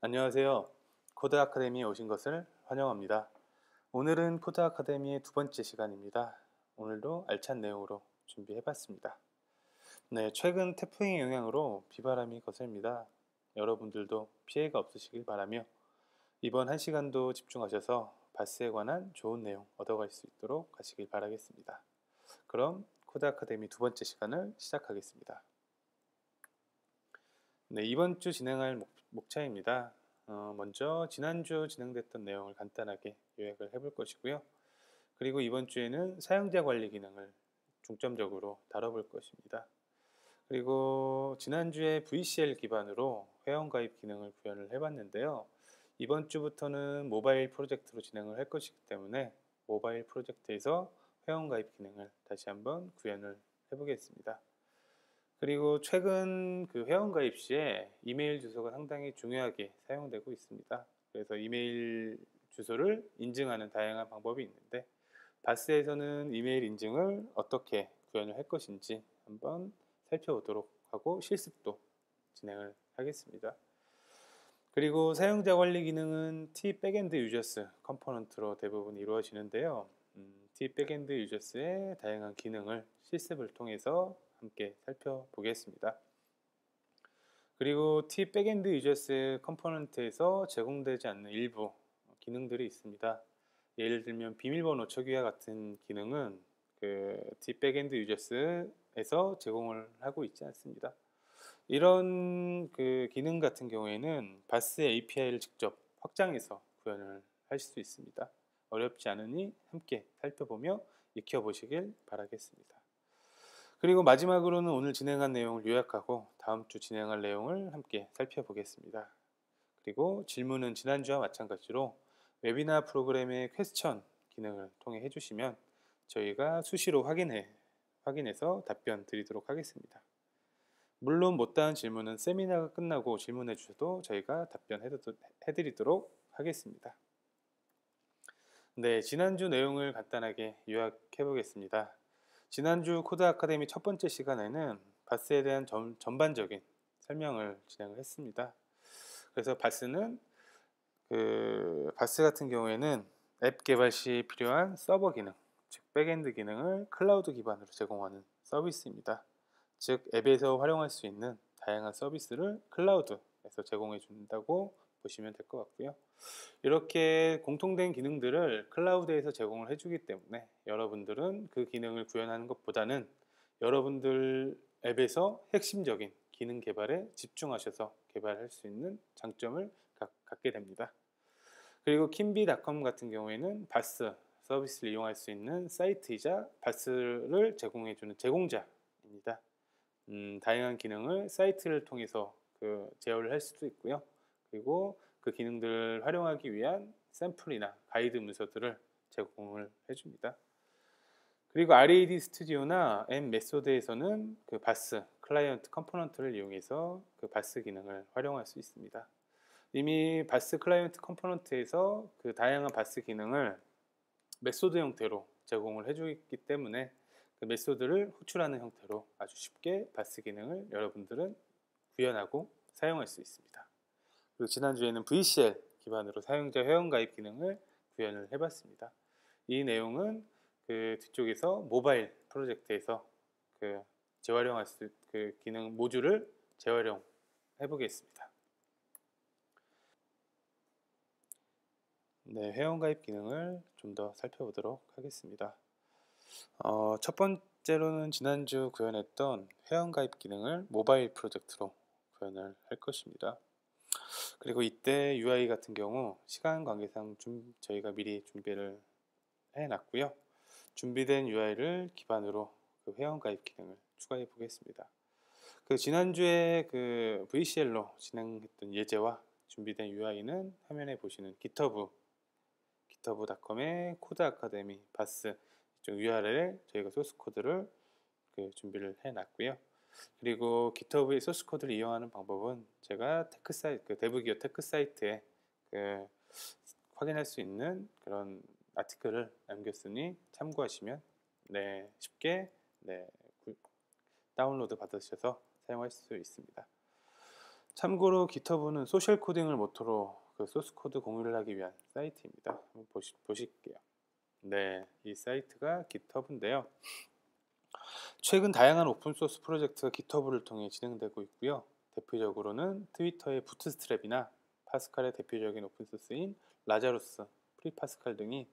안녕하세요. 코드 아카데미에 오신 것을 환영합니다. 오늘은 코드 아카데미의 두 번째 시간입니다. 오늘도 알찬 내용으로 준비해 봤습니다. 네, 최근 태풍의 영향으로 비바람이 거셉니다. 여러분들도 피해가 없으시길 바라며 이번 한 시간도 집중하셔서 바스에 관한 좋은 내용 얻어갈 수 있도록 하시길 바라겠습니다. 그럼 코드 아카데미 두 번째 시간을 시작하겠습니다. 네, 이번 주 진행할 목차입니다. 먼저 지난주 진행됐던 내용을 간단하게 요약을 해볼 것이고요. 그리고 이번 주에는 사용자 관리 기능을 중점적으로 다뤄볼 것입니다. 그리고 지난주에 VCL 기반으로 회원가입 기능을 구현을 해봤는데요. 이번 주부터는 모바일 프로젝트로 진행을 할 것이기 때문에 모바일 프로젝트에서 회원가입 기능을 다시 한번 구현을 해보겠습니다. 그리고 최근 그 회원가입 시에 이메일 주소가 상당히 중요하게 사용되고 있습니다. 그래서 이메일 주소를 인증하는 다양한 방법이 있는데 바스에서는 이메일 인증을 어떻게 구현을 할 것인지 한번 살펴보도록 하고 실습도 진행을 하겠습니다. 그리고 사용자 관리 기능은 T 백엔드 유저스 컴포넌트로 대부분 이루어지는데요. T 백엔드 유저스의 다양한 기능을 실습을 통해서 함께 살펴보겠습니다. 그리고 T 백엔드 유저스 컴포넌트에서 제공되지 않는 일부 기능들이 있습니다. 예를 들면 비밀번호 초기화 같은 기능은 그 T 백엔드 유저스에서 제공을 하고 있지 않습니다. 이런 그 기능 같은 경우에는 바스 API를 직접 확장해서 구현을 할 수 있습니다. 어렵지 않으니 함께 살펴보며 익혀보시길 바라겠습니다. 그리고 마지막으로는 오늘 진행한 내용을 요약하고 다음 주 진행할 내용을 함께 살펴보겠습니다. 그리고 질문은 지난주와 마찬가지로 웨비나 프로그램의 퀘스천 기능을 통해 해주시면 저희가 수시로 확인해서 답변 드리도록 하겠습니다. 물론 못다한 질문은 세미나가 끝나고 질문해 주셔도 저희가 답변해드리도록 하겠습니다. 네, 지난주 내용을 간단하게 요약해 보겠습니다. 지난주 코드 아카데미 첫 번째 시간에는 바스에 대한 전반적인 설명을 진행을 했습니다. 그래서 바스 같은 경우에는 앱 개발 시 필요한 서버 기능, 즉 백엔드 기능을 클라우드 기반으로 제공하는 서비스입니다. 즉 앱에서 활용할 수 있는 다양한 서비스를 클라우드에서 제공해 준다고 보시면 될 것 같고요. 이렇게 공통된 기능들을 클라우드에서 제공을 해주기 때문에 여러분들은 그 기능을 구현하는 것보다는 여러분들 앱에서 핵심적인 기능 개발에 집중하셔서 개발할 수 있는 장점을 갖게 됩니다. 그리고 킴비닷컴 같은 경우에는 바스 서비스를 이용할 수 있는 사이트이자 바스를 제공해주는 제공자입니다. 다양한 기능을 사이트를 통해서 제어를 할 수도 있고요. 그리고 그 기능들을 활용하기 위한 샘플이나 가이드 문서들을 제공을 해줍니다. 그리고 RAD 스튜디오나 M 메소드에서는 그 바스 클라이언트 컴포넌트를 이용해서 그 바스 기능을 활용할 수 있습니다. 이미 바스 클라이언트 컴포넌트에서 그 다양한 바스 기능을 메소드 형태로 제공을 해주기 때문에 그 메소드를 호출하는 형태로 아주 쉽게 바스 기능을 여러분들은 구현하고 사용할 수 있습니다. 그리고 지난주에는 VCL 기반으로 사용자 회원가입 기능을 구현을 해봤습니다. 이 내용은 그 뒤쪽에서 모바일 프로젝트에서 재활용할 그 기능 모듈을 재활용 해보겠습니다. 네, 회원가입 기능을 좀 더 살펴보도록 하겠습니다. 첫 번째로는 지난주 구현했던 회원가입 기능을 모바일 프로젝트로 구현을 할 것입니다. 그리고 이때 UI 같은 경우 시간 관계상 저희가 미리 준비를 해놨고요. 준비된 UI를 기반으로 그 회원가입 기능을 추가해 보겠습니다. 그 지난주에 그 VCL로 진행했던 예제와 준비된 UI는 화면에 보시는 github.com의 코드 아카데미 바스 이쪽 URL에 저희가 소스 코드를 준비를 해놨고요. 그리고 GitHub의 소스 코드를 이용하는 방법은 제가 데브기어 테크 사이트에 확인할 수 있는 그런 아티클을 남겼으니 참고하시면 쉽게 다운로드 받으셔서 사용할 수 있습니다. 참고로 GitHub는 소셜 코딩을 모토로 그 소스 코드 공유를 하기 위한 사이트입니다. 한번 보실게요. 네, 이 사이트가 GitHub인데요. 최근 다양한 오픈소스 프로젝트가 GitHub를 통해 진행되고 있고요. 대표적으로는 트위터의 부트스트랩이나 파스칼의 대표적인 오픈소스인 라자루스, 프리파스칼 등이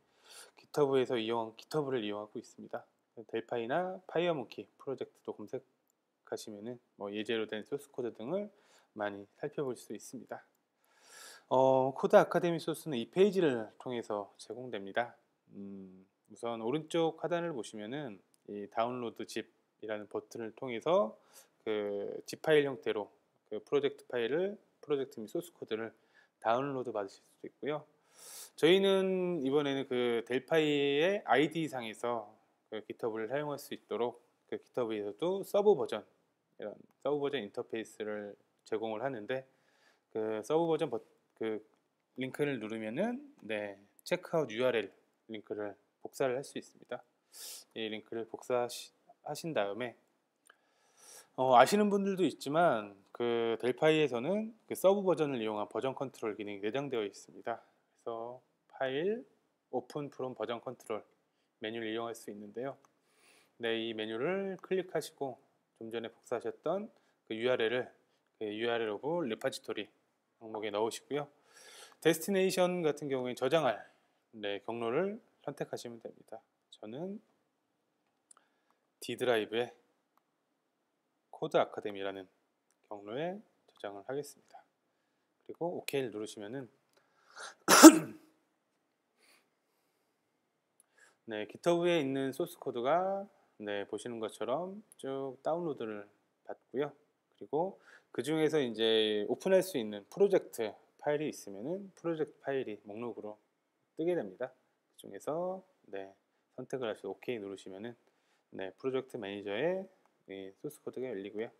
GitHub를 이용하고 있습니다. 델파이나 파이어모키 프로젝트도 검색하시면은 예제로 된 소스 코드 등을 많이 살펴볼 수 있습니다. 코드 아카데미 소스는 이 페이지를 통해서 제공됩니다. 우선 오른쪽 하단을 보시면은 이 다운로드 집이라는 버튼을 통해서 그 zip 파일 형태로 그 프로젝트 및 소스 코드를 다운로드 받으실 수 있고요. 저희는 이번에는 그 델파이의 ID 상에서 그 GitHub을 사용할 수 있도록 그 GitHub에서도 이런 서브 버전 인터페이스를 제공을 하는데, 그 서브 버전 그 링크를 누르면은 체크아웃 URL 링크를 복사를 할 수 있습니다. 이 링크를 복사하신 다음에 아시는 분들도 있지만 그 델파이에서는 그 서브 버전을 이용한 버전 컨트롤 기능이 내장되어 있습니다. 그래서 파일 오픈 프롬 버전 컨트롤 메뉴를 이용할 수 있는데요. 이 메뉴를 클릭하시고 좀 전에 복사하셨던 그 URL 오브 리파지토리 항목에 넣으시고요. 데스티네이션 같은 경우에 저장할 경로를 선택하시면 됩니다. 저는 D 드라이브에 코드 아카데미라는 경로에 저장을 하겠습니다. 그리고 OK를 누르시면은 GitHub에 있는 소스 코드가 보시는 것처럼 쭉 다운로드를 받고요. 그리고 그 중에서 이제 오픈할 수 있는 프로젝트 파일이 있으면은 프로젝트 파일이 목록으로 뜨게 됩니다. 그 중에서 선택을 하셔서 OK 누르시면은 프로젝트 매니저에 소스 코드가 열리고요.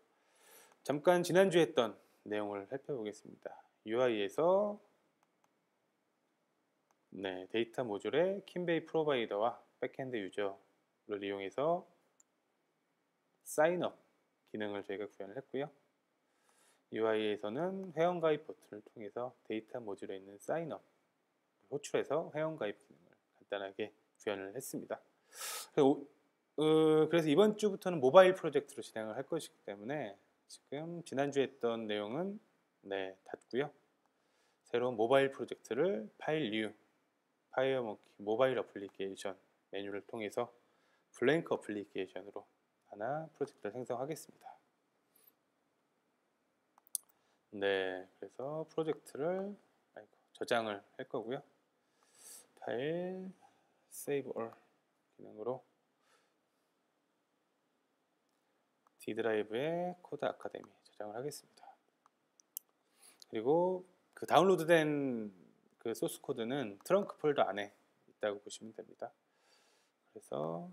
잠깐 지난주에 했던 내용을 살펴보겠습니다. UI에서 데이터 모듈의 킨베이 프로바이더와 백핸드 유저를 이용해서 사인업 기능을 저희가 구현을 했고요. UI에서는 회원가입 버튼을 통해서 데이터 모듈에 있는 사인업 호출해서 회원가입 기능을 간단하게 구현을 했습니다. 그래서 이번 주부터는 모바일 프로젝트로 진행을 할 것이기 때문에 지금 지난주에 했던 내용은 닫고요. 새로운 모바일 프로젝트를 파일 뉴 파이어모키 모바일 어플리케이션 메뉴를 통해서 블랭크 어플리케이션으로 하나 프로젝트를 생성하겠습니다. 그래서 프로젝트를 저장을 할 거고요. 파일 Save All 기능으로 D 드라이브에 코드 아카데미 저장을 하겠습니다. 그리고 그 다운로드된 그 소스 코드는 트렁크 폴더 안에 있다고 보시면 됩니다. 그래서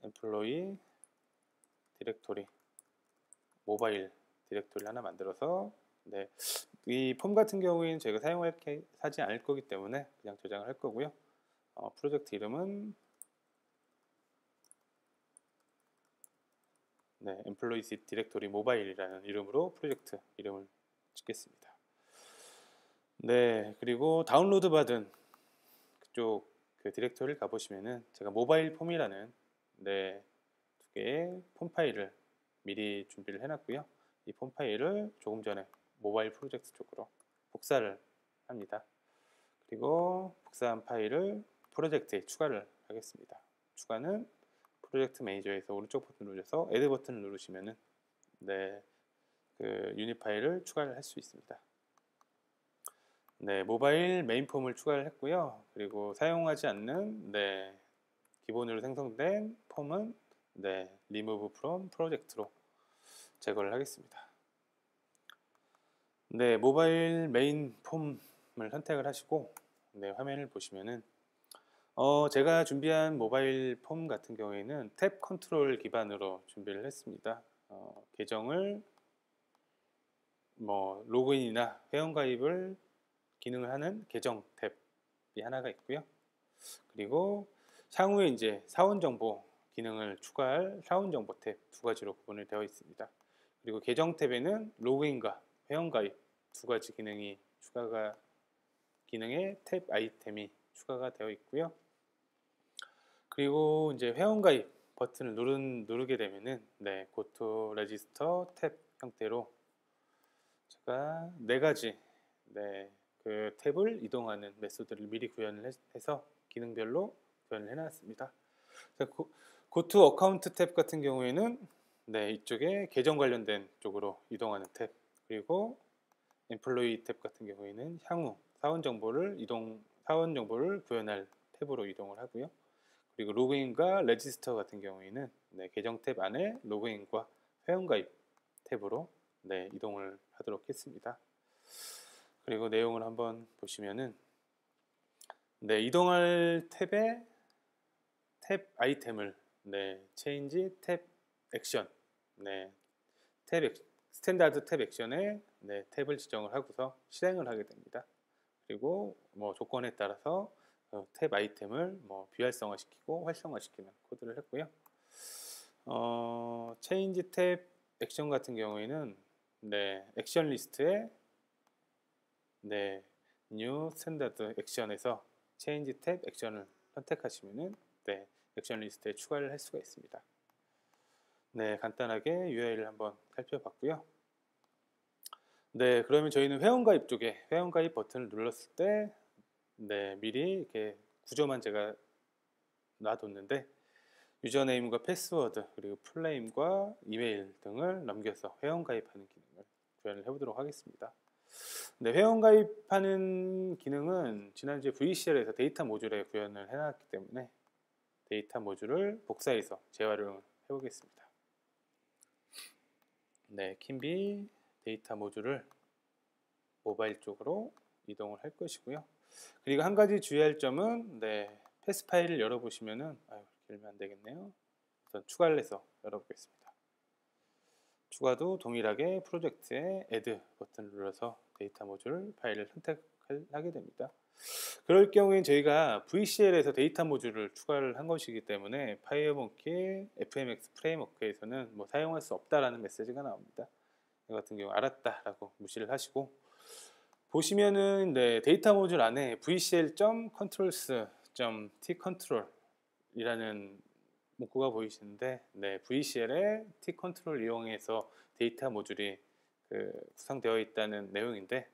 엠플로이 디렉토리 모바일 디렉토리를 하나 만들어서 이 폼 같은 경우에는 제가 사지 않을 거기 때문에 그냥 저장을 할 거고요. 프로젝트 이름은 엠플로이 디렉토리 모바일이라는 이름으로 프로젝트 이름을 짓겠습니다. 그리고 다운로드 받은 그쪽 그 디렉토리를 가보시면은 제가 모바일 폼이라는 두 개의 폼 파일을 미리 준비를 해놨고요. 이 폼 파일을 조금 전에 모바일 프로젝트 쪽으로 복사를 합니다. 그리고 복사한 파일을 프로젝트에 추가를 하겠습니다. 추가는 프로젝트 매니저에서 오른쪽 버튼 누르셔서 애드 버튼을 누르시면은 그 유닛 파일을 추가를 할 수 있습니다. 모바일 메인 폼을 추가를 했고요. 그리고 사용하지 않는 기본으로 생성된 폼은 remove from project로 제거를 하겠습니다. 모바일 메인 폼을 선택을 하시고 화면을 보시면은 제가 준비한 모바일 폼 같은 경우에는 탭 컨트롤 기반으로 준비를 했습니다. 계정을 로그인이나 회원가입을 기능을 하는 계정 탭이 하나가 있고요. 그리고 향후에 이제 사원 정보 기능을 추가할 사원 정보 탭 두 가지로 구분이 되어 있습니다. 그리고 계정 탭에는 로그인과 회원가입 두 가지 기능이 기능의 탭 아이템이 추가가 되어 있고요. 그리고 이제 회원가입 버튼을 누르게 되면은 고토 레지스터 탭 형태로 제가 네 가지 그 탭을 이동하는 메소드를 미리 구현을 해서 기능별로 구현을 해놨습니다. 고토 어카운트 탭 같은 경우에는 이쪽에 계정 관련된 쪽으로 이동하는 탭, 그리고 엠플로이 탭 같은 경우에는 향후 사원 정보를 구현할 탭으로 이동을 하고요. 그리고 로그인과 레지스터 같은 경우에는 계정 탭 안에 로그인과 회원가입 탭으로 이동을 하도록 했습니다. 그리고 내용을 한번 보시면은 이동할 탭의 탭 아이템을 체인지 탭 액션 스탠다드 탭 액션에 탭을 지정을 하고서 실행을 하게 됩니다. 그리고 조건에 따라서 탭 아이템을 비활성화시키고 활성화시키는 코드를 했고요. 체인지 탭 액션 같은 경우에는 액션 리스트에 뉴 스탠다드 액션에서 체인지 탭 액션을 선택하시면은 액션 리스트에 추가를 할 수가 있습니다. 간단하게 UI를 한번 살펴봤고요. 그러면 저희는 회원가입 쪽에 회원가입 버튼을 눌렀을 때 미리 이렇게 구조만 제가 놔뒀는데 유저네임과 패스워드 그리고 풀네임과 이메일 등을 넘겨서 회원가입하는 기능을 구현을 해보도록 하겠습니다. 회원가입하는 기능은 지난주에 VCL에서 데이터 모듈에 구현을 해놨기 때문에 데이터 모듈을 복사해서 재활용을 해보겠습니다. 킴비 데이터 모듈을 모바일 쪽으로 이동을 할 것이고요. 그리고 한 가지 주의할 점은 패스 파일을 열어보시면은 그렇게 열면 안 되겠네요. 우선 추가를 해서 열어보겠습니다. 추가도 동일하게 프로젝트에 add 버튼을 눌러서 데이터 모듈 파일을 선택하게 됩니다. 그럴 경우엔 저희가 VCL에서 데이터 모듈을 추가를 한 것이기 때문에 파이어몽키 FMX 프레임워크에서는 사용할 수 없다라는 메시지가 나옵니다. 이 같은 경우 알았다라고 무시를 하시고 보시면은 데이터 모듈 안에 vcl.controls.tcontrol 이라는 문구가 보이시는데 VCL의 tcontrol 이용해서 데이터 모듈이 구성되어 있다는 내용인데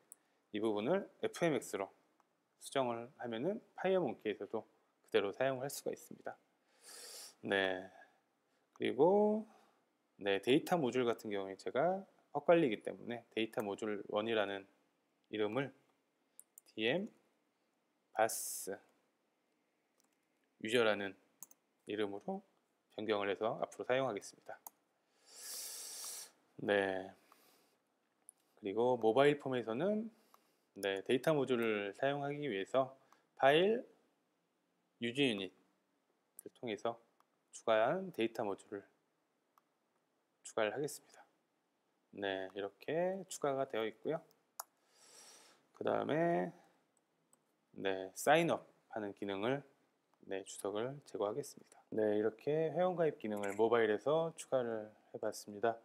이 부분을 FMX로 수정을 하면은 파이어몽키에서도 그대로 사용할 수가 있습니다. 그리고 데이터 모듈 같은 경우에 제가 헛갈리기 때문에 데이터 모듈 1이라는 이름을 dm bus 유저라는 이름으로 변경을 해서 앞으로 사용하겠습니다. 그리고 모바일 폼에서는 데이터 모듈을 사용하기 위해서 파일 유지 유닛을 통해서 추가한 데이터 모듈을 추가를 하겠습니다. 이렇게 추가가 되어 있고요. 그 다음에 사인업 하는 기능을 주석을 제거하겠습니다. 이렇게 회원가입 기능을 모바일에서 추가를 해봤습니다.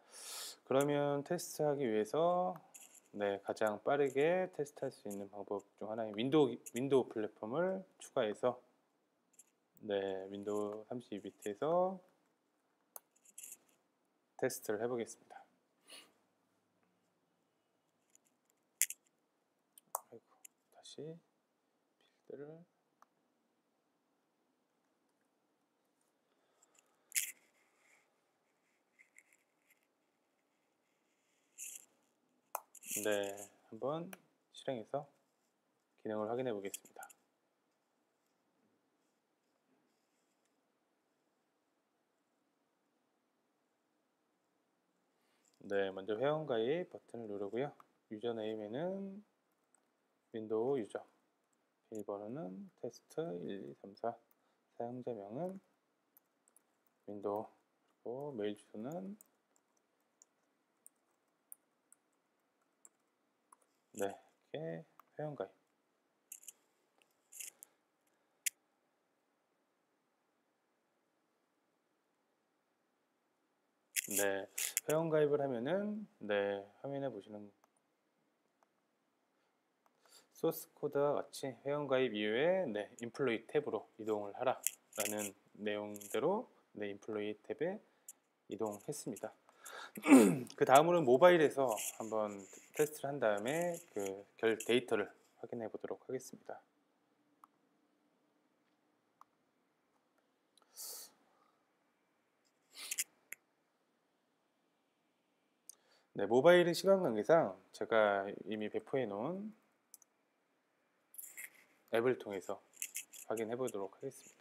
그러면 테스트하기 위해서 가장 빠르게 테스트할 수 있는 방법 중 하나인 윈도우 플랫폼을 추가해서 윈도우 32비트에서 테스트를 해보겠습니다. 다시 필드를 한번 실행해서 기능을 확인해 보겠습니다. 먼저 회원가입 버튼을 누르고요. 유저네임에는 윈도우 유저, 비밀번호는 테스트 1, 2, 3, 4, 사용자명은 윈도우, 그리고 메일 주소는 이렇게 회원가입. 회원가입을 하면은 화면에 보시는 소스 코드와 같이 회원가입 이후에 인플로이 탭으로 이동을 하라 라는 내용대로 인플로이 탭에 이동했습니다. 그 다음으로는 모바일에서 한번 테스트를 한 다음에 그 결 데이터를 확인해 보도록 하겠습니다. 모바일은 시간 관계상 제가 이미 배포해 놓은 앱을 통해서 확인해 보도록 하겠습니다.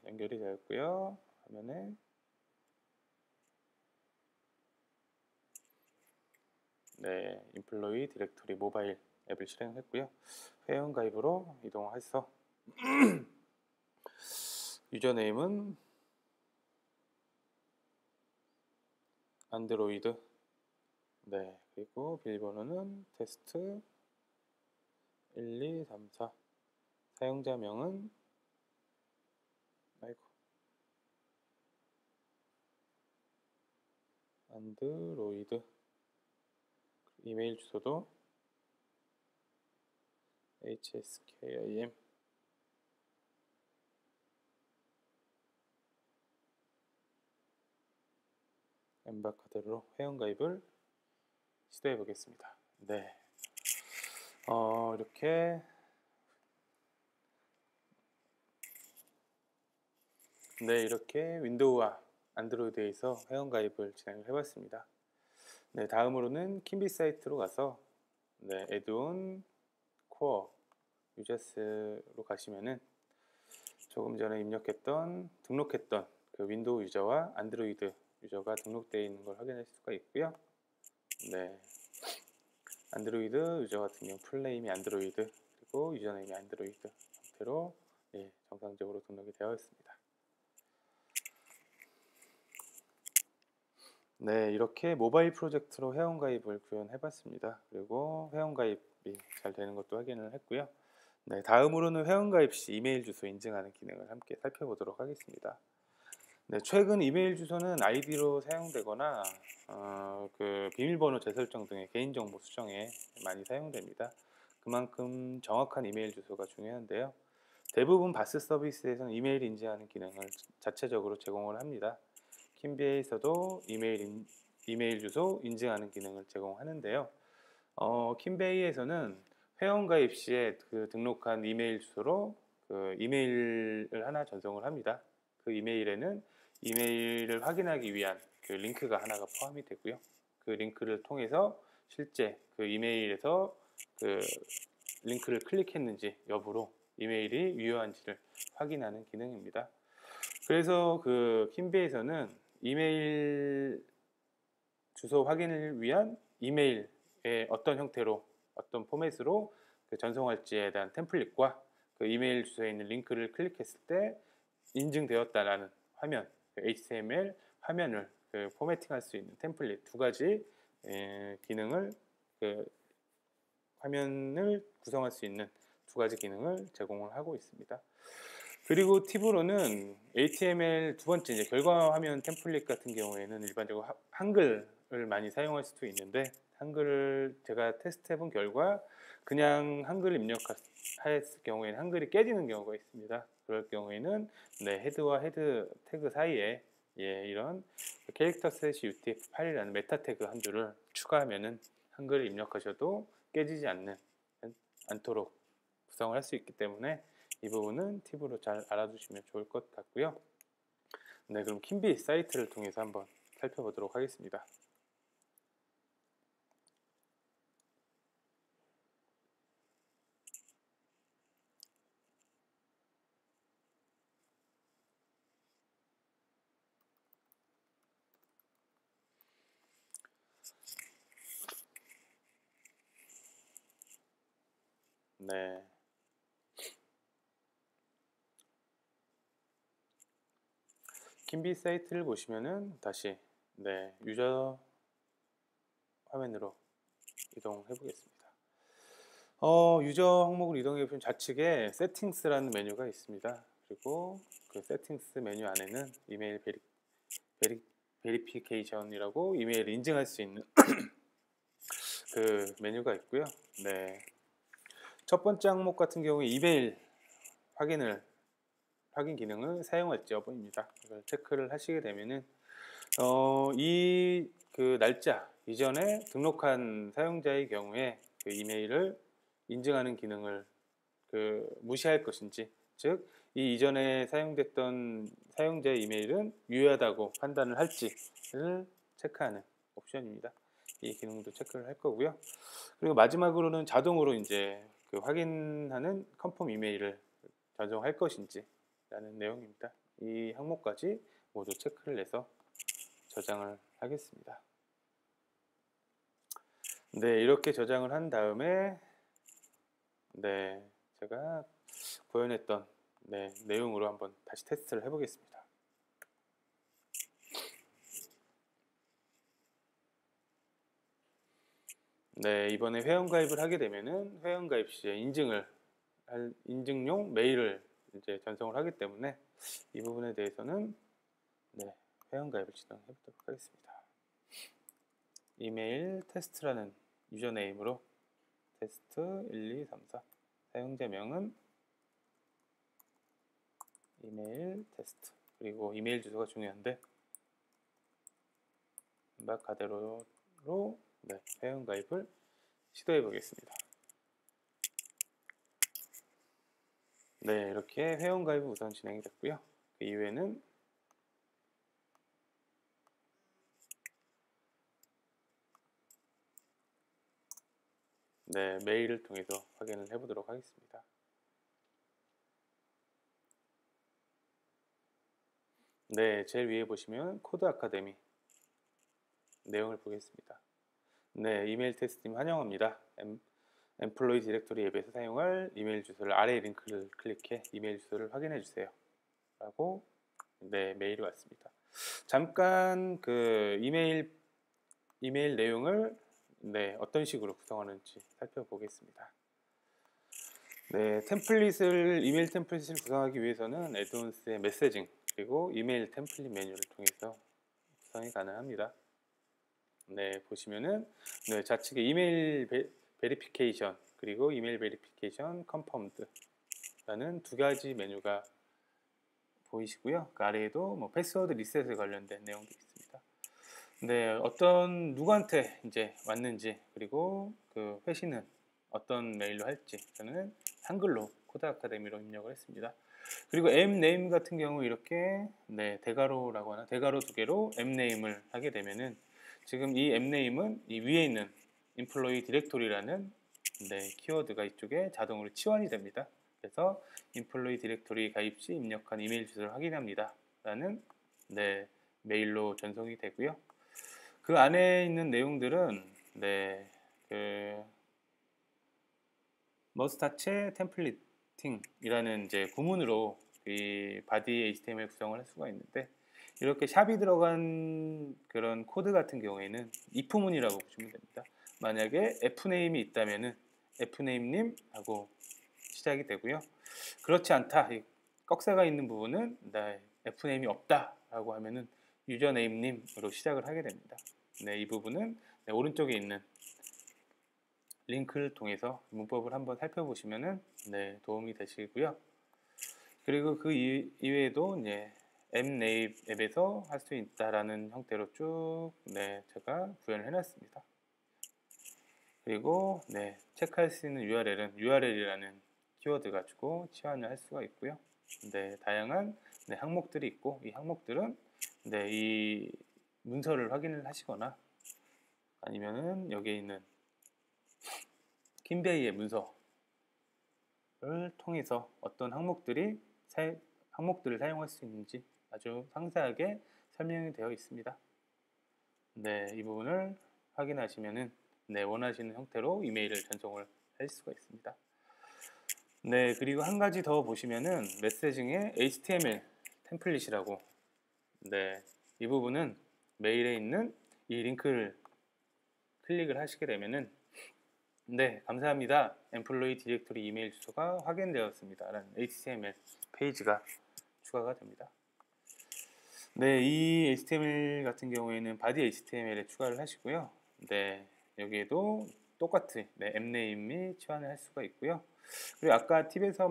연결이 되었고요. 화면에 인플로이 디렉토리 모바일 앱을 실행했고요. 회원 가입으로 이동해서 유저네임은 안드로이드, 그리고 비밀번호는 테스트 1234, 사용자명은 안드로이드, 이메일 주소도 hskim 엠바카드로 회원가입을 시도해 보겠습니다. 이렇게 윈도우와 안드로이드에서 회원가입을 진행을 해봤습니다. 다음으로는 킴비 사이트로 가서 에드온 코어 유저스로 가시면은 조금 전에 등록했던 그 윈도우 유저와 안드로이드 유저가 등록되어 있는 걸 확인할 수가 있고요. 안드로이드 유저 같은 경우 풀네임이 안드로이드, 그리고 유저네임이 안드로이드 형태로 정상적으로 등록이 되어 있습니다. 이렇게 모바일 프로젝트로 회원가입을 구현해봤습니다. 그리고 회원가입이 잘 되는 것도 확인을 했고요. 다음으로는 회원가입 시 이메일 주소 인증하는 기능을 함께 살펴보도록 하겠습니다. 최근 이메일 주소는 아이디로 사용되거나 그 비밀번호 재설정 등의 개인정보 수정에 많이 사용됩니다. 그만큼 정확한 이메일 주소가 중요한데요. 대부분 바스 서비스에서는 이메일 인증하는 기능을 자체적으로 제공을 합니다. 킴베이에서도 이메일 주소 인증하는 기능을 제공하는데요. 킴베이에서는 회원가입 시에 그 등록한 이메일 주소로 그 이메일을 하나 전송을 합니다. 그 이메일에는 이메일을 확인하기 위한 그 링크가 하나가 포함이 되고요. 그 링크를 통해서 실제 그 이메일에서 그 링크를 클릭했는지 여부로 이메일이 유효한지를 확인하는 기능입니다. 그래서 그 킴베이에서는 이메일 주소 확인을 위한 이메일에 어떤 형태로 어떤 포맷으로 그 전송할지에 대한 템플릿과 그 이메일 주소에 있는 링크를 클릭했을 때 인증되었다라는 화면, 그 HTML 화면을 그 포매팅할 수 있는 템플릿 두 가지 기능을 그 화면을 구성할 수 있는 두 가지 기능을 제공을 하고 있습니다. 그리고 팁으로는 HTML 두 번째 이제 결과 화면 템플릿 같은 경우에는 일반적으로 한글을 많이 사용할 수도 있는데 한글을 제가 테스트해 본 결과 그냥 한글을 입력했을 경우에는 한글이 깨지는 경우가 있습니다. 그럴 경우에는 헤드와 헤드 태그 사이에 이런 캐릭터 슬래시 UTF-8이라는 메타 태그 한 줄을 추가하면은 한글을 입력하셔도 깨지지 않도록 구성을 할 수 있기 때문에 이 부분은 팁으로 잘 알아두시면 좋을 것 같고요. 그럼 킴비 사이트를 통해서 한번 살펴보도록 하겠습니다. 킴비 사이트를 보시면은 다시 유저 화면으로 이동해 보겠습니다. 유저 항목을 이동해 보면 좌측에 세팅스라는 메뉴가 있습니다. 그리고 그 세팅스 메뉴 안에는 이메일 베리피케이션이라고 이메일 인증할 수 있는 그 메뉴가 있고요. 첫 번째 항목 같은 경우에 이메일 확인 기능을 사용할지 여부입니다. 이걸 체크를 하시게 되면은 이 그 날짜 이전에 등록한 사용자의 경우에 그 이메일을 인증하는 기능을 무시할 것인지, 즉 이 이전에 사용됐던 사용자의 이메일은 유효하다고 판단을 할지를 체크하는 옵션입니다. 이 기능도 체크를 할 거고요. 그리고 마지막으로는 자동으로 이제 그 확인하는 컨펌 이메일을 전송할 것인지 라는 내용입니다. 이 항목까지 모두 체크를 해서 저장을 하겠습니다. 이렇게 저장을 한 다음에 제가 구현했던 내용으로 한번 다시 테스트를 해보겠습니다. 이번에 회원가입을 하게 되면은 회원가입 시에 인증용 메일을 이제 전송을 하기 때문에 이 부분에 대해서는 회원가입을 진행해 보도록 하겠습니다. 이메일 테스트라는 유저네임으로 테스트 1234, 사용자명은 이메일 테스트, 그리고 이메일 주소가 중요한데 그대로 회원가입을 시도해 보겠습니다. 이렇게 회원가입은 우선 진행이 됐고요. 그 이후에는 메일을 통해서 확인을 해보도록 하겠습니다. 제일 위에 보시면 코드 아카데미 내용을 보겠습니다. 이메일 테스트님 환영합니다. 엠플로이 디렉토리 앱에서 사용할 이메일 주소를 아래 링크를 클릭해 이메일 주소를 확인해 주세요 라고 메일이 왔습니다. 잠깐 그 이메일 내용을 어떤 식으로 구성하는지 살펴보겠습니다. 이메일 템플릿을 구성하기 위해서는 애드온스의 메시징 그리고 이메일 템플릿 메뉴를 통해서 구성이 가능합니다. 보시면은 좌측에 이메일 베리피케이션 그리고 이메일 베리피케이션 컨펌드 라는 두 가지 메뉴가 보이시고요. 그 아래에도 뭐 패스워드 리셋에 관련된 내용도 있습니다. 누구한테 이제 왔는지, 그리고 그 회신은 어떤 메일로 할지 저는 한글로 코드 아카데미로 입력을 했습니다. 그리고 앱네임 같은 경우 이렇게 대괄호라고 하나, 대괄호 두 개로 앱네임을 하게 되면은 지금 이 앱네임은 이 위에 있는 employee directory라는 키워드가 이쪽에 자동으로 치환이 됩니다. 그래서 employee directory 가입 시 입력한 이메일 주소를 확인합니다 라는 메일로 전송이 되고요. 그 안에 있는 내용들은 그 머스타체 템플릿팅이라는 이제 구문으로 이 바디 HTML 구성을 할 수가 있는데, 이렇게 샵이 들어간 그런 코드 같은 경우에는 if문이라고 보시면 됩니다. 만약에 fname이 있다면은 fname님 하고 시작이 되고요. 그렇지 않다, 이 꺽쇠가 있는 부분은 fname이 없다 라고 하면은 유저네임님으로 시작을 하게 됩니다. 이 부분은 오른쪽에 있는 링크를 통해서 문법을 한번 살펴보시면은 도움이 되시고요. 그리고 그 이외에도 앱네임 앱에서 할 수 있다라는 형태로 쭉 제가 구현을 해놨습니다. 그리고 체크할 수 있는 URL은 URL이라는 키워드 가지고 치환을 할 수가 있고요. 다양한 항목들이 있고, 이 항목들은 이 문서를 확인을 하시거나 아니면은 여기에 있는 킴베이의 문서를 통해서 어떤 항목들을 사용할 수 있는지 아주 상세하게 설명이 되어 있습니다. 이 부분을 확인하시면은 원하시는 형태로 이메일을 전송을 할 수가 있습니다. 그리고 한 가지 더 보시면은 메시징에 HTML 템플릿이라고 네, 이 부분은 메일에 있는 이 링크를 클릭을 하시게 되면은 네, 감사합니다. 엠플로이 디렉토리 이메일 주소가 확인되었습니다. 라는 HTML 페이지가 추가가 됩니다. 네, 이 HTML 같은 경우에는 바디 HTML에 추가를 하시고요. 네, 여기에도 똑같이 네, 앱네임 및 치환을 할 수가 있고요. 그리고 아까 팁에서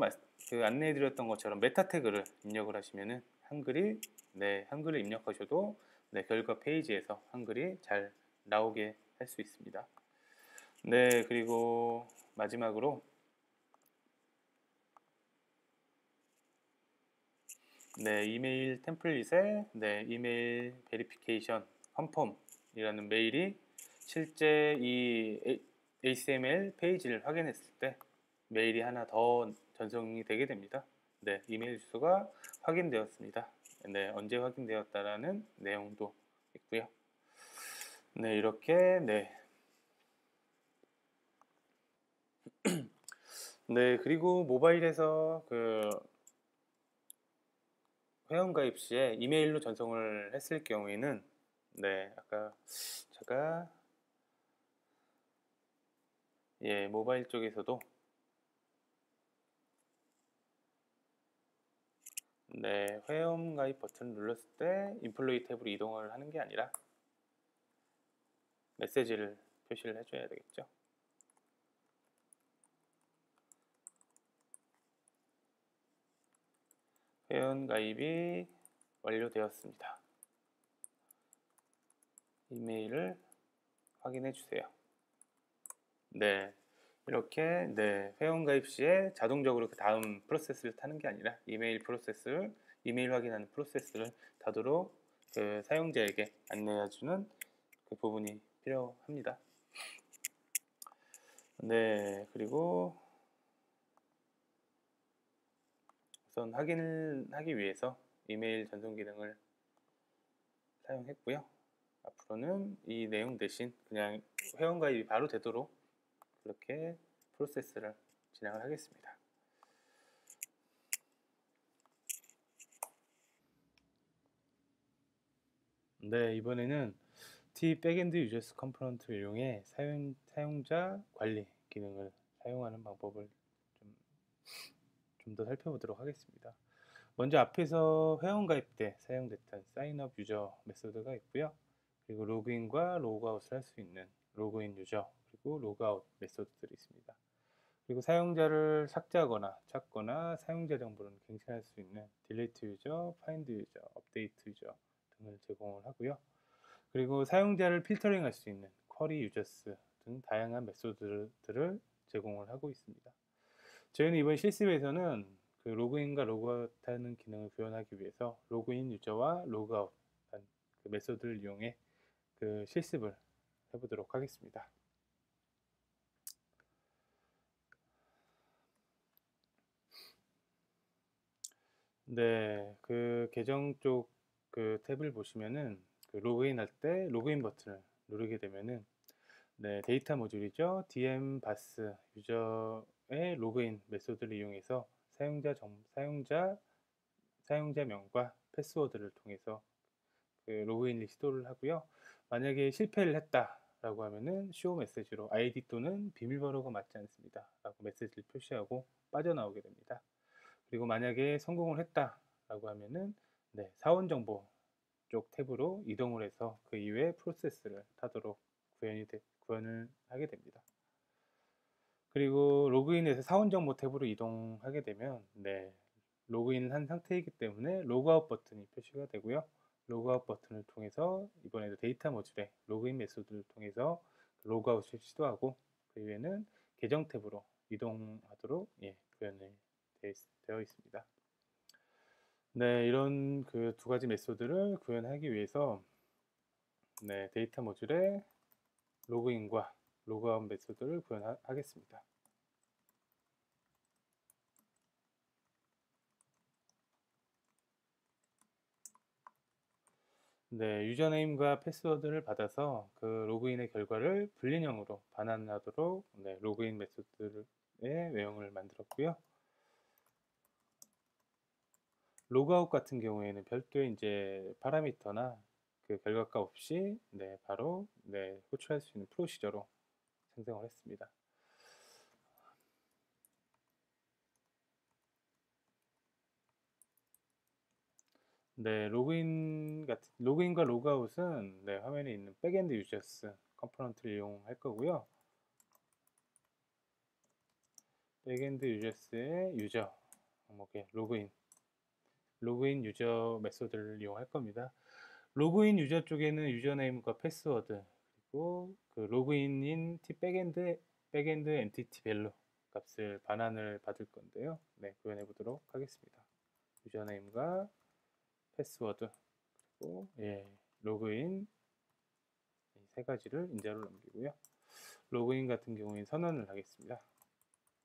안내해드렸던 것처럼 메타 태그를 입력을 하시면은 한글을 입력하셔도 네, 결과 페이지에서 한글이 잘 나오게 할 수 있습니다. 네, 그리고 마지막으로 네, 이메일 템플릿에 네, 이메일 베리피케이션 컨펌이라는 메일이 실제 이 HTML 페이지를 확인했을 때 메일이 하나 더 전송이 되게 됩니다. 네, 이메일 주소가 확인되었습니다. 네, 언제 확인되었다라는 내용도 있고요. 네, 이렇게 네, 그리고 모바일에서 그 회원가입 시에 이메일로 전송을 했을 경우에는 네, 아까 제가 모바일 쪽에서도 네, 회원가입 버튼을 눌렀을 때 인플로이 탭으로 이동을 하는 게 아니라 메시지를 표시를 해줘야 되겠죠. 회원가입이 완료되었습니다. 이메일을 확인해 주세요. 네, 이렇게 네, 회원가입 시에 자동적으로 그 다음 프로세스를 타는 게 아니라 이메일 확인하는 프로세스를 타도록 그 사용자에게 안내해주는 그 부분이 필요합니다. 네, 그리고 우선 확인을 하기 위해서 이메일 전송 기능을 사용했고요. 앞으로는 이 내용 대신 그냥 회원가입이 바로 되도록 그렇게 프로세스를 진행을 하겠습니다. 네, 이번에는 T 백엔드 유저스 컴포넌트를 이용해 사용자 관리 기능을 사용하는 방법을 좀 더 살펴보도록 하겠습니다. 먼저 앞에서 회원가입 때 사용됐던 사인업 유저 메소드가 있고요. 그리고 로그인과 로그아웃을 할 수 있는 로그인 유저 그리고 로그아웃 메소드들이 있습니다. 그리고 사용자를 삭제하거나 찾거나 사용자 정보를 갱신할 수 있는 딜리트 유저, 파인드 유저, 업데이트 유저 등을 제공을 하고요. 그리고 사용자를 필터링 할 수 있는 쿼리 유저스 등 다양한 메소드들을 제공을 하고 있습니다. 저희는 이번 실습에서는 그 로그인과 로그아웃하는 기능을 구현하기 위해서 로그인 유저와 로그아웃 그 메소드를 이용해 그 실습을 해보도록 하겠습니다. 네, 그 계정 쪽 그 탭을 보시면은 그 로그인 할 때 로그인 버튼을 누르게 되면은 네, 데이터 모듈이죠. DM 바스 유저의 로그인 메소드를 이용해서 사용자명과 패스워드를 통해서 그 로그인을 시도를 하고요. 만약에 실패를 했다라고 하면은 show 메시지로 아이디 또는 비밀번호가 맞지 않습니다 라고 메시지를 표시하고 빠져나오게 됩니다. 그리고 만약에 성공을 했다라고 하면은 네, 사원정보 쪽 탭으로 이동을 해서 그 이후에 프로세스를 타도록 구현을 하게 됩니다. 그리고 로그인해서 사원정보 탭으로 이동하게 되면 네, 로그인을 한 상태이기 때문에 로그아웃 버튼이 표시가 되고요. 로그아웃 버튼을 통해서 이번에도 데이터 모듈의 로그인 메소드를 통해서 로그아웃을 시도하고 그 이후에는 계정 탭으로 이동하도록 구현이 되어 있습니다. 네, 이런 그 두 가지 메소드를 구현하기 위해서 네, 데이터 모듈의 로그인과 로그아웃 메소드를 구현하겠습니다. 네, 유저네임과 패스워드를 받아서 그 로그인의 결과를 불린형으로 반환하도록 네, 로그인 메소드의 외형을 만들었고요. 로그아웃 같은 경우에는 별도의 이제 파라미터나 그 결과값 없이 바로 호출할 수 있는 프로시저로 생성을 했습니다. 로그인과 로그아웃은 화면에 있는 백엔드 유저스 컴포넌트를 이용할 거고요. 백엔드 유저스의 유저 항목에 로그인 유저 메소드를 이용할 겁니다. 로그인 유저 쪽에는 유저네임과 패스워드 그리고 그 로그인인 백엔드 엔티티 밸류 값을 반환을 받을 건데요. 구현해 보도록 하겠습니다. 유저네임과 패스워드 그리고 로그인 이 세 가지를 인자로 넘기고요. 로그인 같은 경우에 선언을 하겠습니다.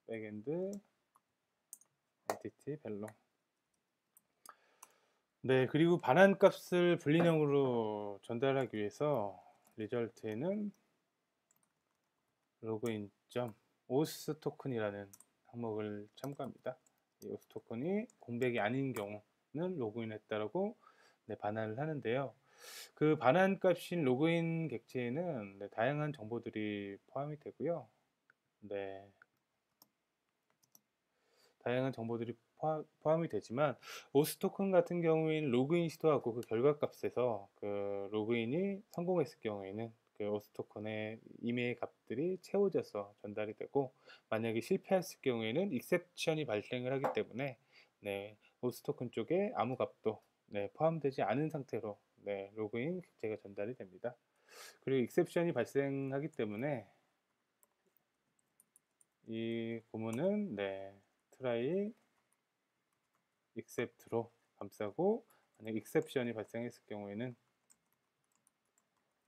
백엔드 엔티티 밸류 그리고 반환 값을 불리명으로 전달하기 위해서 리절트에는 로그인.oth 토큰이라는 항목을 첨가합니다. 이 oth 토큰이 공백이 아닌 경우는 로그인했다라고 반환을 하는데요. 그 반환 값인 로그인 객체에는 다양한 정보들이 포함이 되고요. 다양한 정보들이 포함이 되지만 오스 토큰 같은 경우에는 로그인 시도하고 그 결과값에서 그 로그인이 성공했을 경우에는 그 오스 토큰의 이메일 값들이 채워져서 전달이 되고, 만약에 실패했을 경우에는 익셉션이 발생을 하기 때문에 오스 토큰 쪽에 아무 값도 포함되지 않은 상태로 로그인 객체가 전달이 됩니다. 그리고 익셉션이 발생하기 때문에 이 구문은 try except로 감싸고, 만약 익셉션이 발생했을 경우에는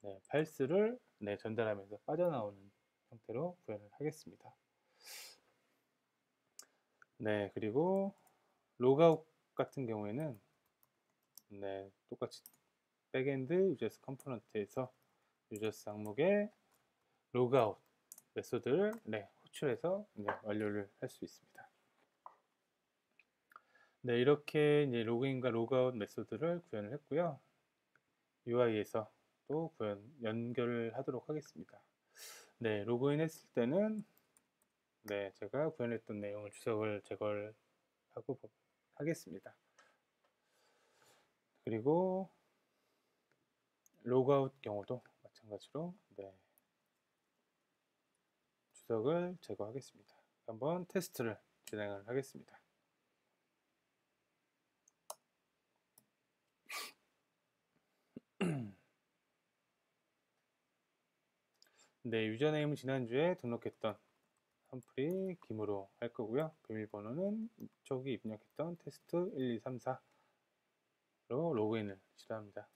false를 전달하면서 빠져나오는 형태로 구현을 하겠습니다. 그리고 로그아웃 같은 경우에는 똑같이 백엔드 유저스 컴포넌트에서 유저스 항목에 로그아웃 메소드를 호출해서 완료를 할 수 있습니다. 이렇게 이제 로그인과 로그아웃 메소드를 구현을 했고요. UI에서 또 연결을 하도록 하겠습니다. 로그인 했을 때는 제가 구현했던 내용을 주석을 제거를 하고 하겠습니다. 그리고 로그아웃 경우도 마찬가지로 주석을 제거하겠습니다. 한번 테스트를 진행을 하겠습니다. 유저네임은 지난주에 등록했던 험프리 김으로 할 거고요. 비밀번호는 이쪽이 입력했던 테스트 1234로 로그인을 시도합니다.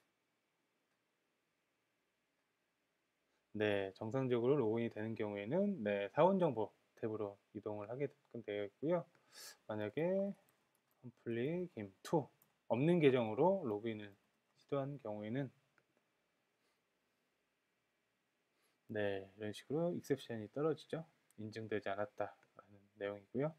정상적으로 로그인이 되는 경우에는 사원정보 탭으로 이동을 하게 되어 있고요. 만약에 험프리 김2 없는 계정으로 로그인을 시도한 경우에는 이런 식으로 익셉션이 떨어지죠. 인증되지 않았다라는 내용이고요.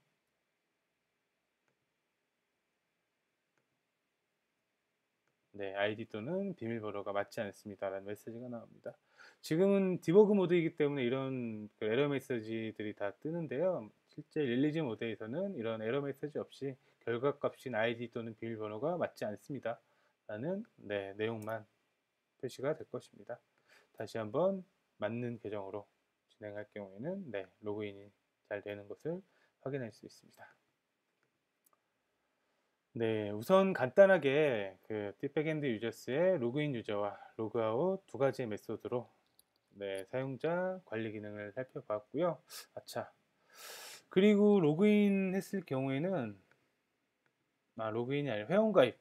아이디 또는 비밀번호가 맞지 않습니다라는 메시지가 나옵니다. 지금은 디버그 모드이기 때문에 이런 에러 메시지들이 다 뜨는데요. 실제 릴리즈 모드에서는 이런 에러 메시지 없이 결과값인 아이디 또는 비밀번호가 맞지 않습니다 라는 내용만 표시가 될 것입니다. 다시 한번 맞는 계정으로 진행할 경우에는 로그인이 잘 되는 것을 확인할 수 있습니다. 우선 간단하게 그 백엔드 유저스의 로그인 유저와 로그아웃 두 가지의 메소드로 사용자 관리 기능을 살펴봤고요. 그리고 로그인 했을 경우에는 로그인이 아니라 회원가입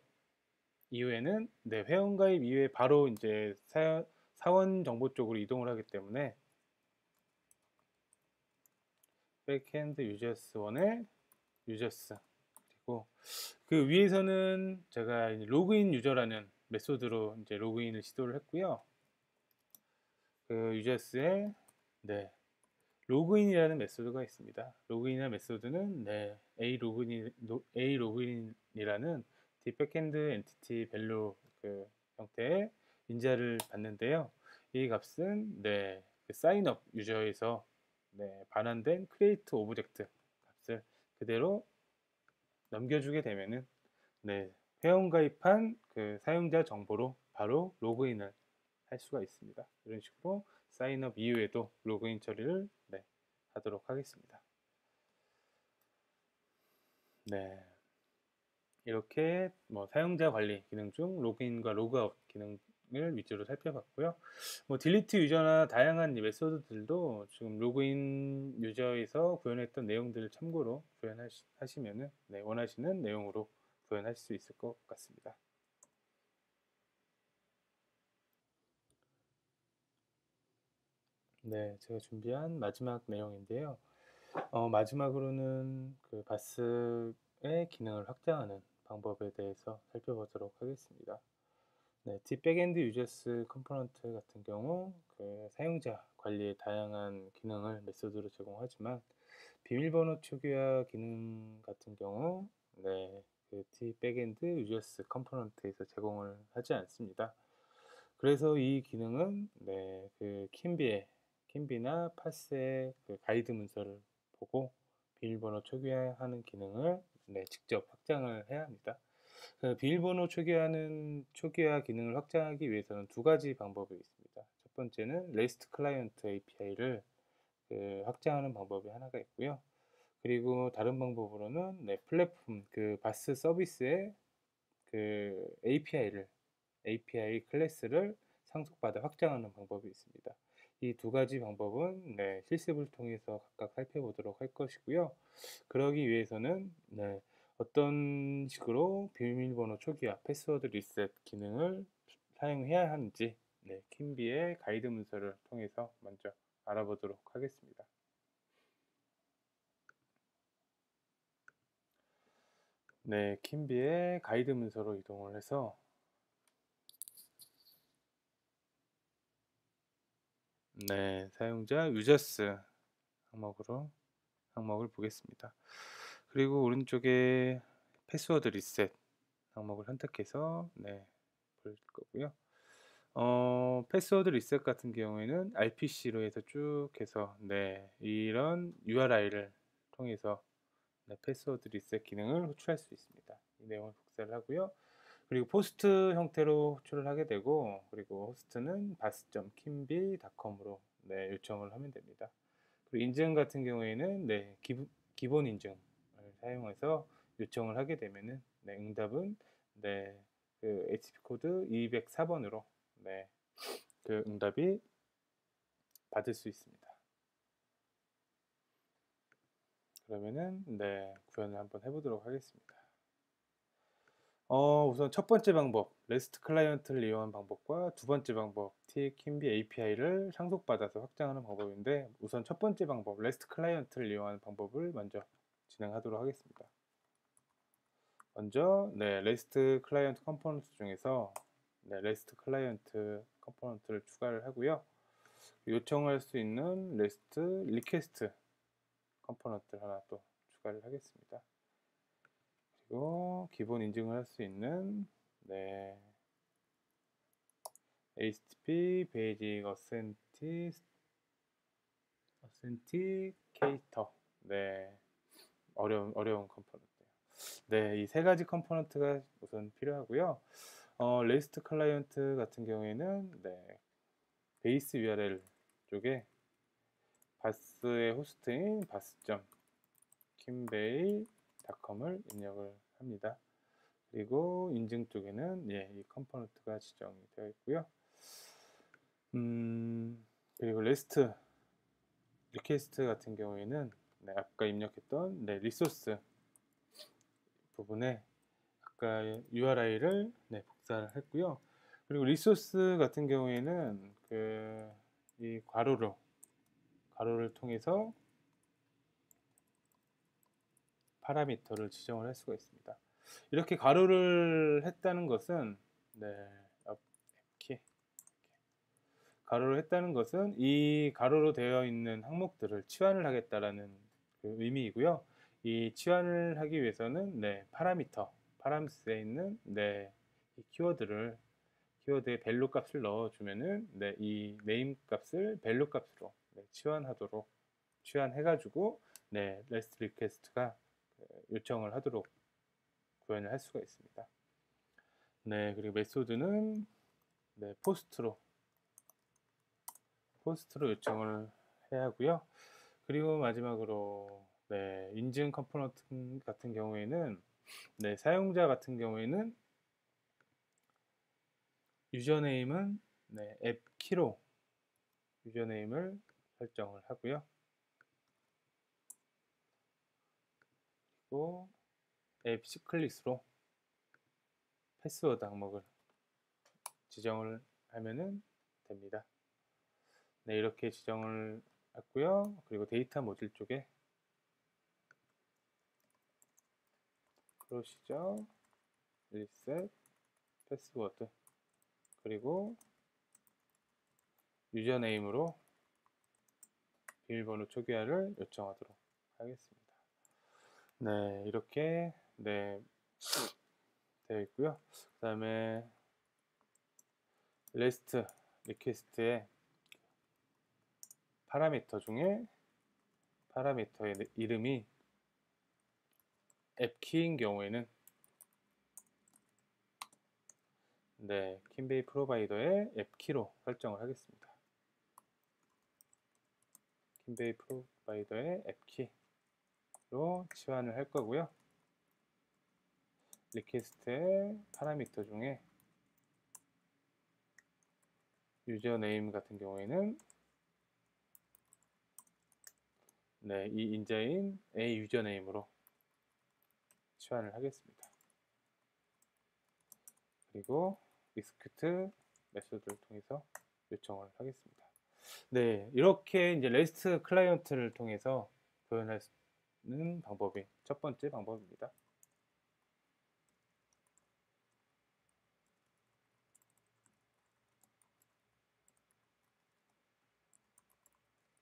이후에는 회원가입 이후에 바로 이제 사원 정보 쪽으로 이동을 하기 때문에 백엔드 유저스 1의 유저스, 그리고 그 위에서는 제가 로그인 유저라는 메소드로 이제 로그인을 시도를 했고요. 그 유저스에 로그인이라는 메소드가 있습니다. 로그인이라는 메소드는 A 로그인이라는 entity 백엔드 entity 밸류 그 형태의 인자를 받는데요. 이 값은 그 사인업 유저에서 반환된 create 오브젝트 값을 그대로 넘겨주게 되면은 회원 가입한 그 사용자 정보로 바로 로그인을 할 수가 있습니다. 이런 식으로 사인업 이후에도 로그인 처리를 하도록 하겠습니다. 이렇게 사용자 관리 기능 중 로그인과 로그아웃 기능을 위주로 살펴봤고요. 딜리트 유저나 다양한 메소드들도 지금 로그인 유저에서 구현했던 내용들을 참고로 구현하시면 원하시는 내용으로 구현할 수 있을 것 같습니다. 제가 준비한 마지막 내용인데요. 마지막으로는 그 바스의 기능을 확장하는 방법에 대해서 살펴보도록 하겠습니다. 뒷백엔드 유저스 컴포넌트 같은 경우 그 사용자 관리의 다양한 기능을 메소드로 제공하지만 비밀번호 초기화 기능 같은 경우 그 뒷백엔드 유저스 컴포넌트에서 제공을 하지 않습니다. 그래서 이 기능은 그 킴비나 파스의 그 가이드 문서를 보고 비밀번호 초기화하는 기능을 직접 확장을 해야 합니다. 그 비밀번호 초기화 기능을 확장하기 위해서는 두 가지 방법이 있습니다. 첫 번째는 REST 클라이언트 API를 확장하는 방법이 하나가 있고요. 그리고 다른 방법으로는 플랫폼 그 바스 서비스의 그 API 클래스를 상속받아 확장하는 방법이 있습니다. 이 두 가지 방법은 실습을 통해서 각각 살펴보도록 할 것이고요. 그러기 위해서는 어떤 식으로 비밀번호 초기화, 패스워드 리셋 기능을 사용해야 하는지 킴비의 가이드 문서를 통해서 먼저 알아보도록 하겠습니다. 킴비의 가이드 문서로 이동을 해서 사용자 유저스 항목을 보겠습니다. 그리고 오른쪽에 패스워드 리셋 항목을 선택해서 볼 거고요. 패스워드 리셋 같은 경우에는 RPC로 해서 쭉 해서 이런 URI를 통해서 패스워드 리셋 기능을 호출할 수 있습니다. 이 내용을 복사를 하고요. 그리고 포스트 형태로 호출을 하게 되고, 그리고 호스트는 bas.kimbi.com으로 요청을 하면 됩니다. 그리고 인증 같은 경우에는 기본 인증을 사용해서 요청을 하게 되면은 응답은 그 HP 코드 204번으로 그 응답이 받을 수 있습니다. 그러면은 구현을 한번 해보도록 하겠습니다. 우선 첫 번째 방법, REST 클라이언트를 이용한 방법과 두 번째 방법, 킴비 API를 상속받아서 확장하는 방법인데, 우선 첫 번째 방법, REST 클라이언트를 이용하는 방법을 먼저 진행하도록 하겠습니다. 먼저 REST 클라이언트 컴포넌트 중에서 REST 클라이언트 컴포넌트를 추가를 하고요. 요청할 수 있는 REST 리퀘스트 컴포넌트를 하나 또 추가를 하겠습니다. 그리고 기본 인증을 할 수 있는 HTTP 베이직 어센티케이터 어려운 컴포넌트. 이 세 가지 컴포넌트가 우선 필요하고요. REST 클라이언트 같은 경우에는 베이스 URL 쪽에 바스의 호스트인 bas.kimbail.com을 입력을 합니다. 그리고 인증 쪽에는 이 컴포넌트가 지정이 되어 있고요. 그리고 REST 리퀘스트 같은 경우에는 아까 입력했던 리소스 부분에 아까 URI를 복사를 했고요. 그리고 리소스 같은 경우에는 이 괄호를 통해서 파라미터를 지정을 할 수가 있습니다. 이렇게 괄호를 했다는 것은 이 괄호로 되어 있는 항목들을 치환을 하겠다라는 그 의미이고요. 이 치환을 하기 위해서는 파람스에 있는 이 키워드의 밸류 값을 넣어주면은 이 네임 값을 밸류 값으로 치환해가지고 레스트 리퀘스트가 요청을 하도록 구현을 할 수가 있습니다. 그리고 메소드는 포스트로 요청을 해야 하고요. 그리고 마지막으로 인증 컴포넌트 같은 경우에는 사용자 같은 경우에는 유저네임은 앱 키로 유저네임을 설정을 하고요. 그리고 앱 시클릿으로 패스워드 항목을 지정을 하면은 됩니다. 이렇게 지정을 했고요. 그리고 데이터 모듈 쪽에 프로시저 리셋 패스워드 그리고 유저네임으로 비밀번호 초기화를 요청하도록 하겠습니다. 이렇게 되어 있고요. 그 다음에 레스트 리퀘스트의 파라미터 중에 파라미터의 이름이 앱키인 경우에는 킨베이 프로바이더의 앱키로 설정을 하겠습니다. 킨베이 프로바이더의 앱키로 치환을 할 거고요. 리퀘스트의 파라미터 중에 유저네임 같은 경우에는 이 인자인 A 유저네임으로 치환을 하겠습니다. 그리고 execute 메소드를 통해서 요청을 하겠습니다. 이렇게 이제 레스트 클라이언트를 통해서 구현하는 방법이 첫 번째 방법입니다.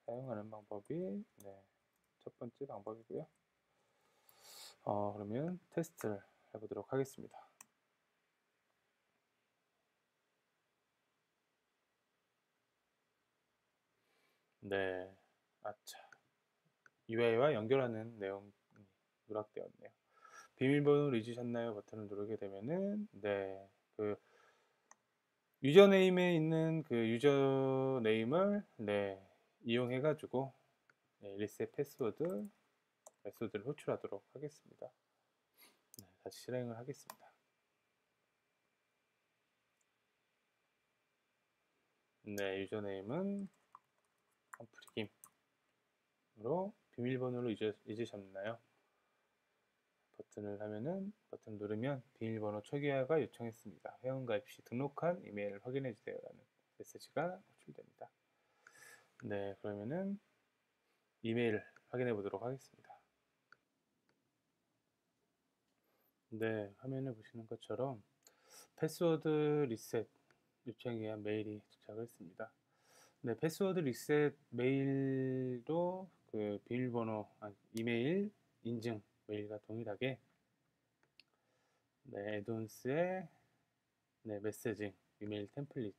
사용하는 방법이 첫 번째 방법이고요. 그러면 테스트를 해보도록 하겠습니다. UI와 연결하는 내용이 누락되었네요. 비밀번호를 잊으셨나요? 버튼을 누르게 되면은 그 유저네임에 있는 그 유저네임을 이용해 가지고 리셋 패스워드 메소드를 호출하도록 하겠습니다. 다시 실행을 하겠습니다. 유저네임은 컴프리김으로 비밀번호를 잊으셨나요? 버튼 누르면 비밀번호 초기화가 요청했습니다. 회원가입 시 등록한 이메일을 확인해 주세요 라는 메시지가 호출됩니다. 그러면은 이메일을 확인해 보도록 하겠습니다. 화면에 보시는 것처럼 패스워드 리셋 요청에 의한 메일이 도착을 했습니다. 패스워드 리셋 메일도 그 비밀번호, 이메일 인증 메일과 동일하게 애드온스의 메시징 이메일 템플릿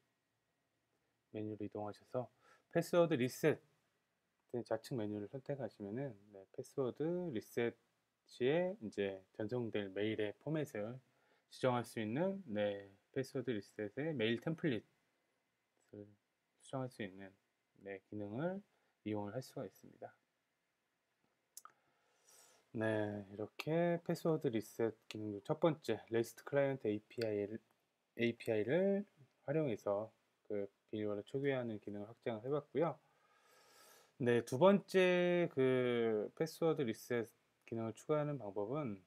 메뉴로 이동하셔서 패스워드 리셋 좌측 메뉴를 선택하시면은 패스워드 리셋 시에 이제 전송될 메일의 포맷을 지정할 수 있는 패스워드 리셋의 메일 템플릿을 수정할 수 있는 기능을 이용을 할 수가 있습니다. 이렇게 패스워드 리셋 기능 첫 번째 레스트 클라이언트 API를 활용해서 그 비밀번호 초기화하는 기능을 확장을 해봤고요. 두 번째 그 패스워드 리셋 기능을 추가하는 방법은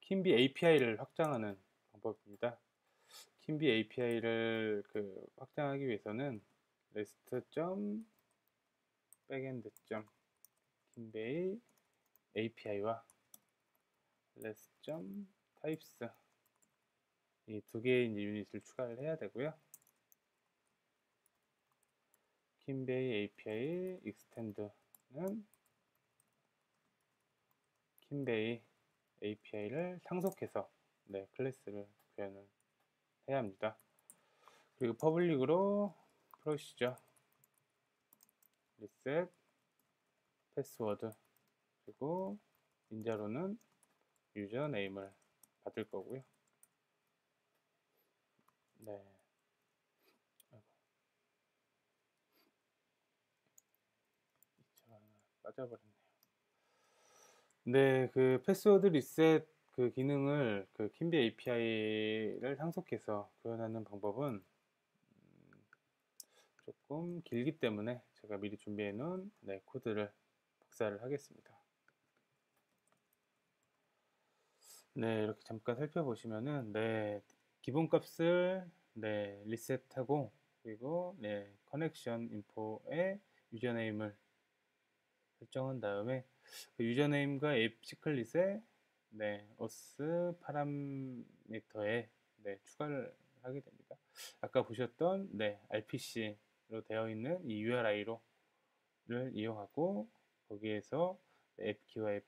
킨비 API를 확장하는 방법입니다. 킨비 API를 확장하기 위해서는 rest.backend.kinbay API와 rest.types 이 두 개의 유닛을 추가를 해야 되고요. kinbay API extend는 kinbay API를 상속해서 네, 클래스를 구현을 해야 합니다. 그리고 퍼블릭으로 프로시저, 리셋, 패스워드, 그리고 인자로는 유저 네임을 받을 거고요. 네. 빠져버렸네요. 네, 그 패스워드 리셋 그 기능을 그 킴비 API를 상속해서 구현하는 방법은 조금 길기 때문에 제가 미리 준비해 놓은 네, 코드를 복사를 하겠습니다. 네, 이렇게 잠깐 살펴보시면은 네, 기본값을 네, 리셋하고 그리고 네, 커넥션 인포에 유저네임을 설정한 다음에 그 유저네임과 앱 시클릿에 네, 오스 파라미터에 네, 추가를 하게 됩니다. 아까 보셨던 네, RPC로 되어 있는 이 URI를 이용하고 거기에서 앱 키와 앱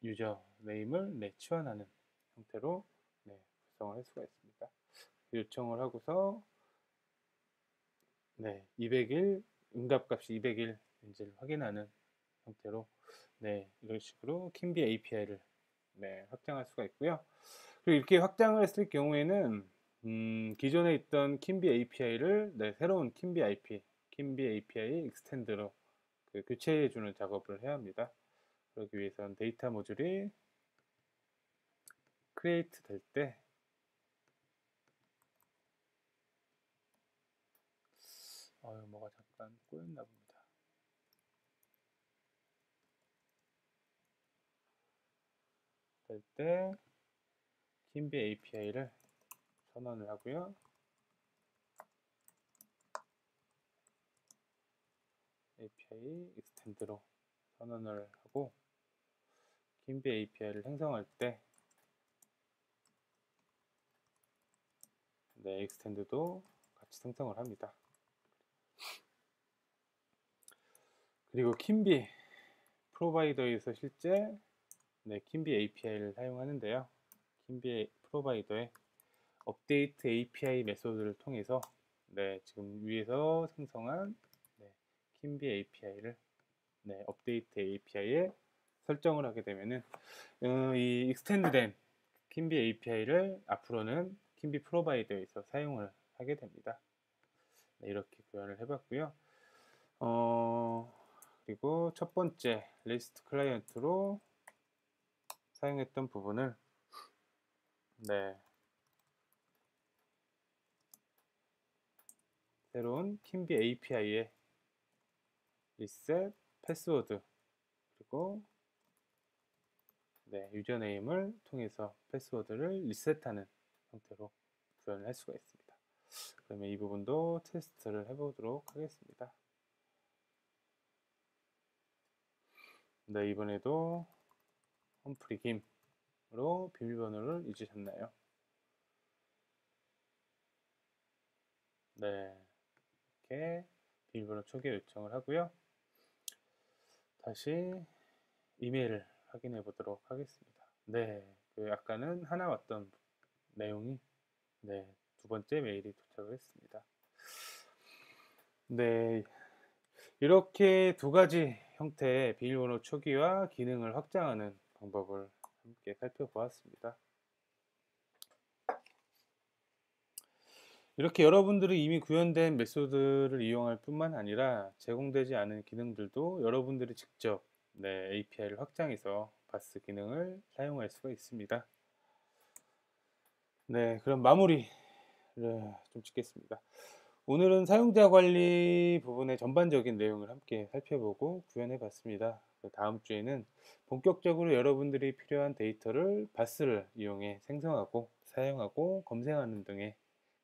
유저 네임을 네, 치환하는 형태로 네, 구성을 할 수가 있습니다. 요청을 하고서 네, 200일 응답값이 200일인지를 확인하는 형태로 네, 이런 식으로 킴비 API를 네, 확장할 수가 있고요. 그리고 이렇게 확장을 했을 경우에는 기존에 있던 킴비 API를 네, 새로운 킴비 API 익스텐드로 그 교체해 주는 작업을 해야 합니다. 그러기 위해서는 데이터 모듈이 크리에이트 될 때 뭐가 잠깐 꼬였나 봅니다. 될 때 킴비 API를 선언을 하고요. API 익스텐드로 선언을 하고 킴비 API를 생성할 때 네, 익스텐드도 같이 생성을 합니다. 그리고 킴비 프로바이더에서 실제 네, 킴비 API를 사용하는데요. 킴비 프로바이더의 업데이트 API 메소드를 통해서 네, 지금 위에서 생성한 네, 킴비 API를 네, 업데이트 API에 설정을 하게 되면은 이 익스텐드된 킴비 API를 앞으로는 킴비 프로바이더에서 사용을 하게 됩니다. 네, 이렇게 구현을 해봤고요. 그리고 첫 번째 리스트 클라이언트로 사용했던 부분을 네, 새로운 킴비 API에 리셋 패스워드 그리고 네, 유저네임을 통해서 패스워드를 리셋하는 형태로 구현을 할 수가 있습니다. 그러면 이 부분도 테스트를 해보도록 하겠습니다. 네, 이번에도 험프리 김으로 비밀번호를 잊으셨나요? 네, 이렇게 비밀번호 초기 요청을 하고요. 다시 이메일을 확인해 보도록 하겠습니다. 네, 그 아까는 하나 왔던 내용이 네, 두 번째 메일이 도착을 했습니다. 네, 이렇게 두 가지 형태의 비밀번호 초기화 기능을 확장하는 방법을 함께 살펴보았습니다. 이렇게 여러분들이 이미 구현된 메소드를 이용할 뿐만 아니라 제공되지 않은 기능들도 여러분들이 직접 네, API를 확장해서 바스 기능을 사용할 수가 있습니다. 네, 그럼 마무리를 좀 짓겠습니다. 오늘은 사용자 관리 부분의 전반적인 내용을 함께 살펴보고 구현해 봤습니다. 다음 주에는 본격적으로 여러분들이 필요한 데이터를 바스를 이용해 생성하고 사용하고 검색하는 등의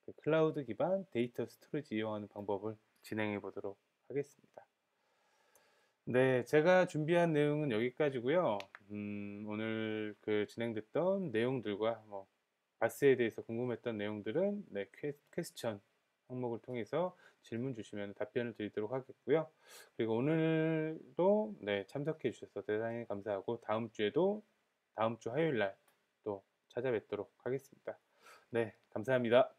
그 클라우드 기반 데이터 스토리지 이용하는 방법을 진행해 보도록 하겠습니다. 네, 제가 준비한 내용은 여기까지고요. 오늘 그 진행됐던 내용들과 바스에 대해서 궁금했던 내용들은 네, 퀘스천 항목을 통해서 질문 주시면 답변을 드리도록 하겠고요. 그리고 오늘도 네, 참석해 주셔서 대단히 감사하고 다음 주에도 다음 주 화요일 날 또 찾아뵙도록 하겠습니다. 네, 감사합니다.